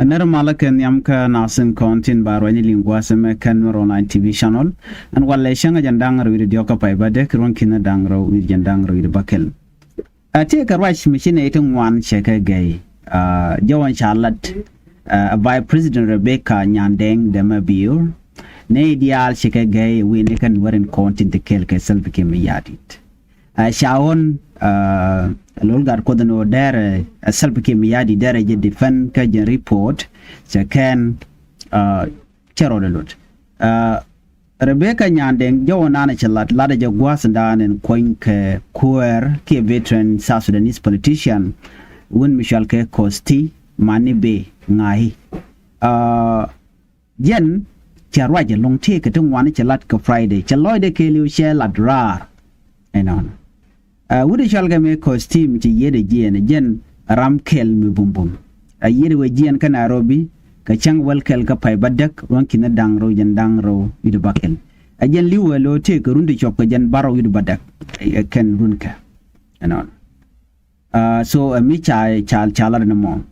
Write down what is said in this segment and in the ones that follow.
Another Malakan Yamka Nasim Kontin Barwani Linguaseme Kenmero 9 TV channel and while Shanga Jandangar with Dioka Paibade, Ronkina Dangro with Jandangar with Bakel. I take a right machine 81 Sheka Gay, Joan Charlotte, by President Rebecca Nyandeng Demabur, Nadial Sheka Gay, we can wear in Kontin the Kelke self became a yardit. Shaon Lolgar Kodano dere self became yadi dere je defend kajen report can Cherodelut. Rebecca Nyandeng Joanana Chalat Lada Jagwasandan and Quink Kuer K veteran South Sudanese politician Win Michel K Kosti Mani Bay Ngai Jen Charwaja long take at one Chalat Friday Chaloide Kelu Shell Ladrar and on. Would shall game costume to yede and jen ram kel me bum bum. A year with Gian Canarobi, Kachang well kel kapai badak, runkin a dangro and dangro with a buckle. A jen liu low take a rundi chop a jen barrow with badak, a ken runka and on. So a micha child chalar no more.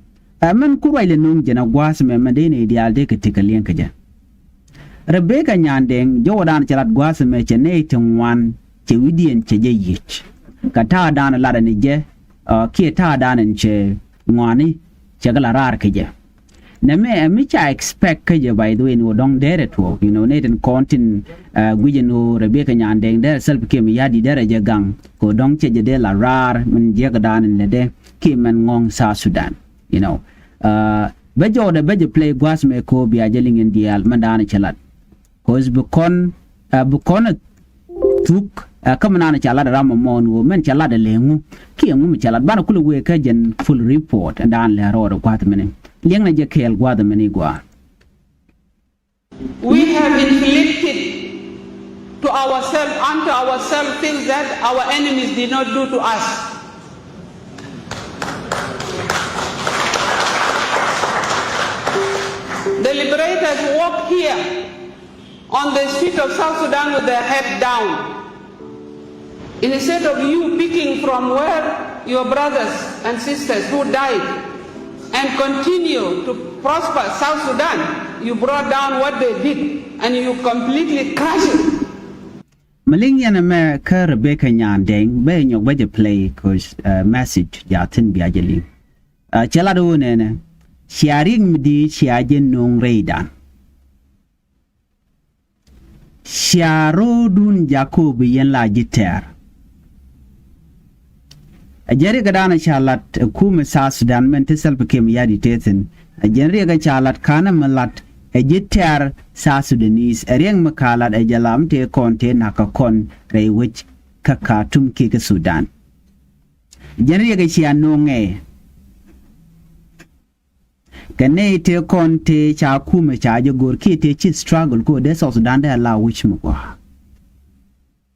A man kurai nung jen a was me madene the alde take a liankaja. Rebecca Nyandeng, Jordan chalat was a mechanate one, Chewidian Chejich. Kata dan lada ni je ki ta dan nche ngwani chagala rar keje na me cha expect keje by the way no dong dere to you know neten kontin gwije no Rebecca Nyandeng der self ke mi yadi dere je gang ko dong cheje de la rar men je ga dan ne de ki men ngong sa Sudan you know bejo de bejo play gwas me ko biya jeling indial mandana chalat cause bukon tuk Kamanana Chalada Ramamon, men Chalada Lengu, King Chalad Banakulu Kajan full report and Dan Laro Guatemini. Lianga Jakel Guadamanigua. We have inflicted to ourselves, unto ourselves, things that our enemies did not do to us. The liberators walk here on the street of South Sudan with their head down. Instead of you picking from where your brothers and sisters who died and continue to prosper South Sudan, you brought down what they did and you completely crushed it. Malingian America Rebecca Nyandeng be your way play cause message yatin biajeli. Chalado nene sharing mdi shiajen nung reidan. Sharodun Jacob yen la jiter. A jerry gadana chalat a kume South Sudan mental became yadi tetin. A jerry chalat kana malat a jitter South Sudanese a ring makalat a jalam te contain hakakon re which kakatum kika Sudan. Jerry gashia no ngay. Kane te conte cha kume charge gorki te chit struggle go de South Sudan de allow which mwa.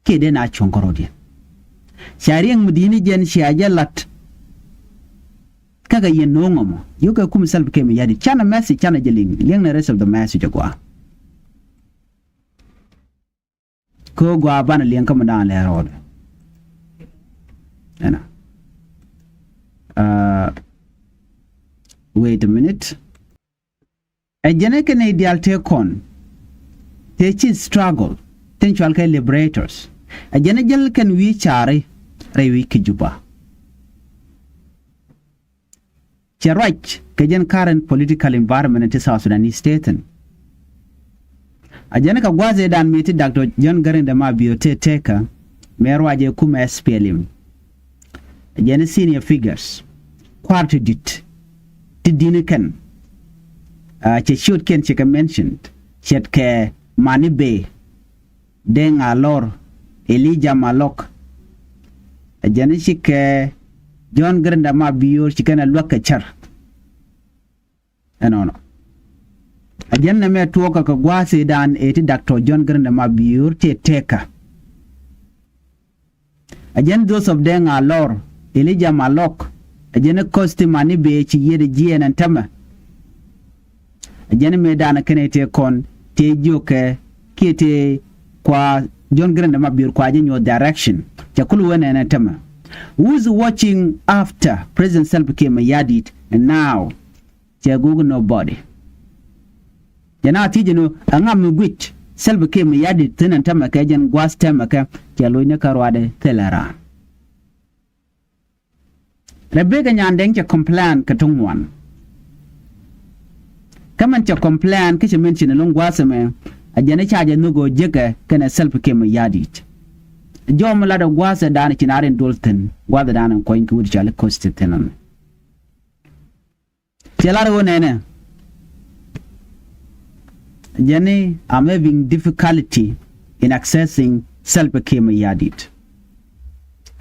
Kide na chonkorodian. Sharing Mudini Jen Shiajalat Kaga yen nongom. You can come self came yadi. Chana message, chana jelling. Ling the rest of the message. Go gua ban liang come down there order. Wait a minute. A Janaka ideal take on. Teach struggle. Tensual liberators. A general can we chari. Rewi Kijuba. Cherach, Kajan current political environment in South Sudanese state. A Janaka Gwaze dan meted Dr. John Garindama Biote Taker, Merwaje Kuma SPLM. A Jan senior figures, Quartedit, Tidinikan, Cheshut Ken Chika mentioned, Chetke Manibe, Deng Alor, Elijah Malok. A Janishik John Grandama Bio, she can look at her. And on. A gentleman talk a guasi dan 80 Dr. John Grandama Bio, taker. A gent those of them are Lord, Elijah Malok, a gent costume money be ye the Gian and Tama. A gentleman dan a canate con, te joke, kite, qua. John Grandama Bio in your direction. Jakulu and Tama. Who's watching after President Salva Kiir Mayardit and now che go nobody yana tijino angam gwit selbe ke mi yadi tenan tamaka jen gwas tamaka che lo ne karwade telara Rebecca nyandeng che complain katungwan kaman che complain ke mention long gwasame ajane chaje nugo jeke kana selbe ke mi yadi jom la da gwasa dan kinaren dolten gwada dan ko inki wudi chale cost tenan chelar wonene Jenny, I'm having difficulty in accessing self-care yadit.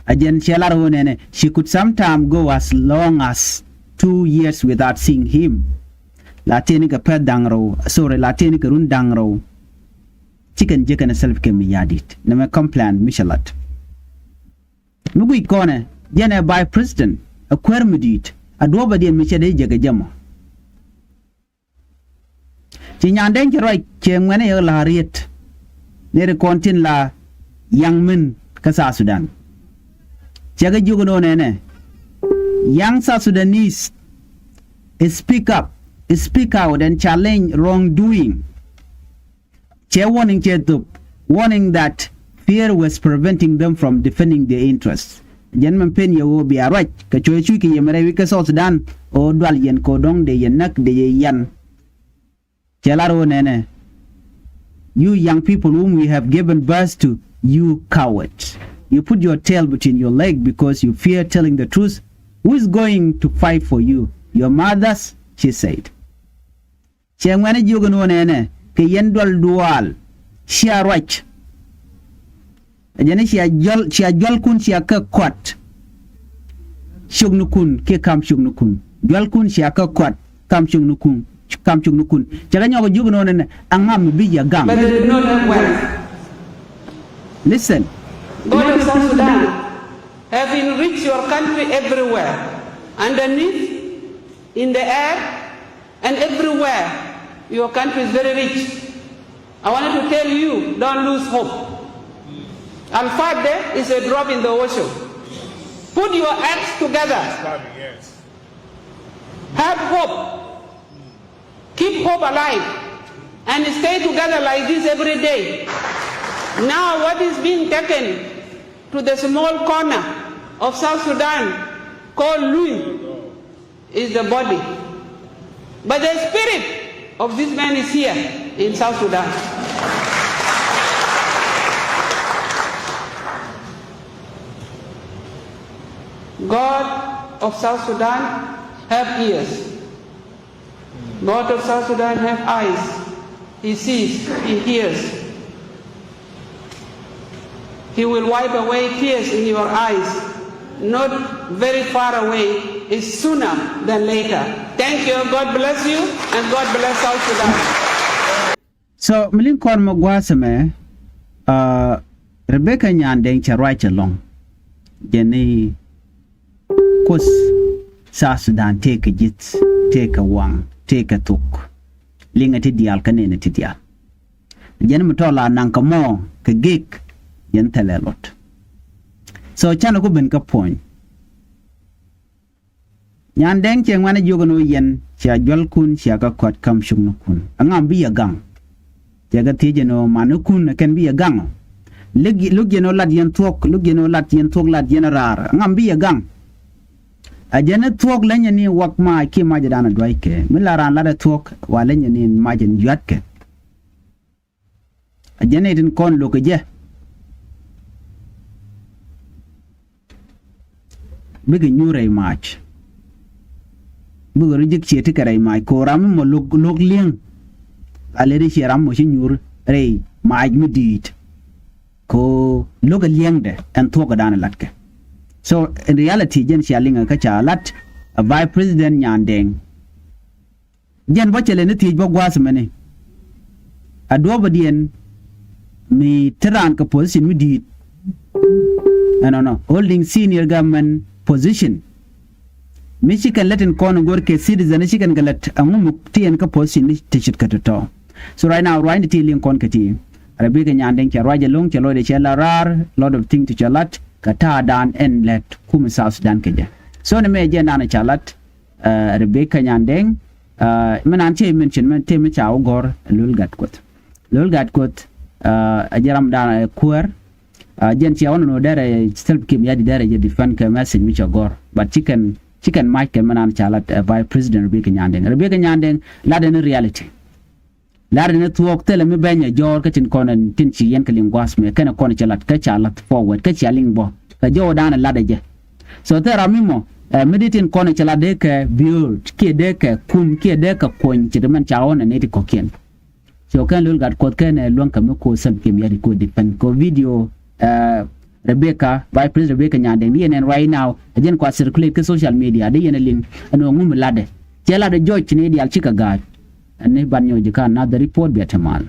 Again, she could sometimes go as long as 2 years without seeing him. Latinika pet dangro, sorry, Latinika run dangro. Chicken jicken self-care yadit. Name complain, Michelat. Nugui kone, Jenny by president, a quermudit, a dwobadi and Michele jagajamo. Ci nyandeng ci roy ci ngene yo la riet ne kontin la yang min ka sa Sudan ci ga jugo no ne young South Sudanese speak up speak out and challenge wrongdoing ci warning that fear was preventing them from defending their interests jen man pen yo bi araj ka choy chu ki yemre wi ka South Sudan o dwal yen ko dong de yen nak de yan Chelaro nene, you young people whom we have given birth to, you cowards. You put your tail between your legs because you fear telling the truth. Who is going to fight for you? Your mothers, she said. Chengwane jugono nene, ke yendol dual, shia right. Ajane shia jol kun shia ka kwat. Shugnukun, ke kam shugnukun. Jol kun shia ka kwat, kam shugnukun. Kam chung nukun jaga nyogo jugo no ne angam bi ya gam but they did not have wealth. Listen, God of South Sudan have enriched your country everywhere, underneath, in the air, and everywhere. Your country is very rich. I wanted to tell you, don't lose hope. Al-Fadeh is a drop in the ocean. Put your acts together. Have hope. Keep hope alive and stay together like this every day. Now what is being taken to the small corner of South Sudan called Lui is the body. But the spirit of this man is here in South Sudan. God of South Sudan have ears. God of South Sudan have eyes. He sees, he hears. He will wipe away tears in your eyes. Not very far away, is sooner than later. Thank you. God bless you and God bless South Sudan. So, milin kon magwasame, Rebecca Nyandeng cha right along. Jenny, kos South Sudan take a jit, take a wang. Take a talk. Linga tidial kanene tidial. Jen mutola nanka mo ka gig yen telelot. So chana ko ben ka point. Nyandeng cheng wana jogono yen chia jwal kun chia ka kwat kam shung no kun. Angam bi gang. Jaga tije no manu kun ken bi gang. Lug yeno lad yen talk, lug yeno lad yen talk lad yen rar. Angam bi gang. Ajana talk lenya ni wak ma ki ma jadana dwaike milaran lada talk wa lenya ni majen yatke ajana idin kon lo je biga nyure match biga rijik che tikare mai ko ram mo lok leng ale ri che ram mo shi nyur re mai midit ko lok leng de en talk dana latke. So in reality, Jen Shalinga Kacha Lat, a Vice President Nyandeng. Jen Bachelor Nitij was many. A Dwabadian me Teranka position we did. I don't know, holding senior government position. Michigan Latin corner work citizen, she can get a mumukti and position Tishit Katato. So right now, Ryan the Tillian Concati, Rebecca Nyandeng, Raja Long, Chalo de Chelarar, lot of things to Chalat. Kata dan en let kum South Sudan keja. So ne meje na chalat Rebecca Nyandeng man an che mention man te me cha gor lul gat kot ajaram da kuer jen chi on no dare self kim ya di dare je defend ka message mi cha gor but chicken mike man an cha lat by president Rebecca Nyandeng la de reality la de tuok tele mi benya jor ka tin konen tin chi yen ka lingwas me kana kon cha lat forward ka cha lingbo ka jo dana la de je so tera mimo meditin kono chala de ka build ke de ka kum ke de ka kon ci de man chaona ne ti kokien so kan lul gat kot kan lon kam ko sam ke mi ko defend ko video Rebecca by President Rebecca Nyandeng ni en right now ajen ko circulate ke social media de yen link no ngum lade chala de joy ne di al chika gat ne banyo jika na the report betamal